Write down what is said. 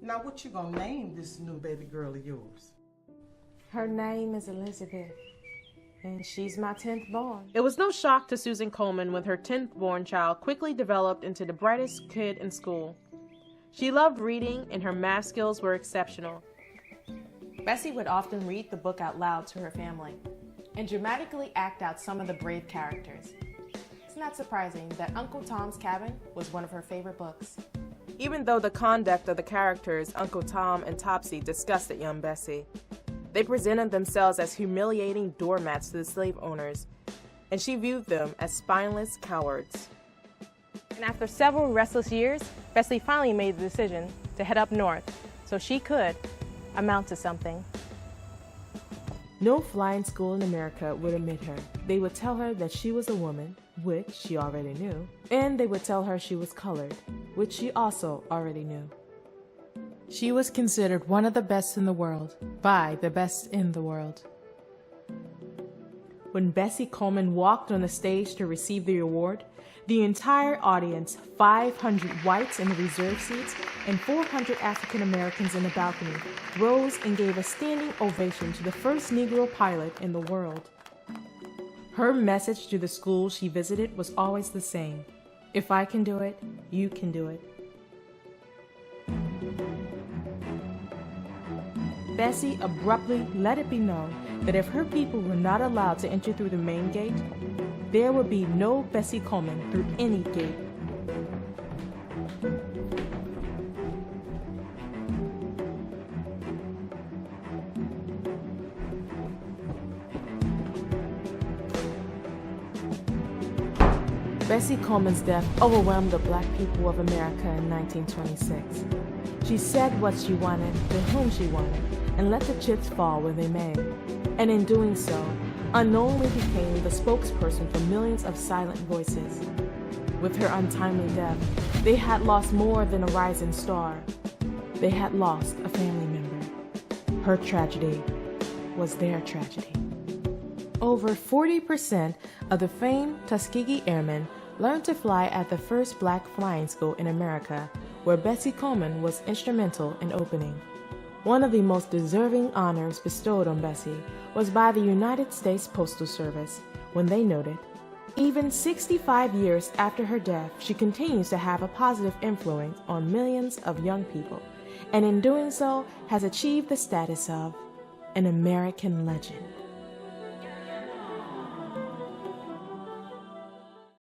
Now what you gonna name this new baby girl of yours? Her name is Elizabeth, and she's my 10th born. It was no shock to Susan Coleman when her 10th born child quickly developed into the brightest kid in school. She loved reading, and her math skills were exceptional. Bessie would often read the book out loud to her family and dramatically act out some of the brave characters. It's not surprising that Uncle Tom's Cabin was one of her favorite books. Even though the conduct of the characters, Uncle Tom and Topsy, disgusted young Bessie, they presented themselves as humiliating doormats to the slave owners, and she viewed them as spineless cowards. And after several restless years, Bessie finally made the decision to head up north so she could amount to something. No flying school in America would admit her. They would tell her that she was a woman, which she already knew, and they would tell her she was colored, which she also already knew. She was considered one of the best in the world by the best in the world. When Bessie Coleman walked on the stage to receive the award, the entire audience, 500 whites in the reserved seats and 400 African Americans in the balcony, rose and gave a standing ovation to the first Negro pilot in the world. Her message to the schools she visited was always the same: if I can do it, you can do it. Bessie abruptly let it be known that if her people were not allowed to enter through the main gate, there would be no Bessie Coleman through any gate. Bessie Coleman's death overwhelmed the black people of America in 1926. She said what she wanted, to whom she wanted, and let the chips fall where they may. And in doing so, unknowingly became the spokesperson for millions of silent voices. With her untimely death, they had lost more than a rising star. They had lost a family member. Her tragedy was their tragedy. Over 40% of the famed Tuskegee Airmen learned to fly at the first black flying school in America, where Bessie Coleman was instrumental in opening. One of the most deserving honors bestowed on Bessie was by the United States Postal Service, when they noted, even 65 years after her death, she continues to have a positive influence on millions of young people, and in doing so has achieved the status of an American legend.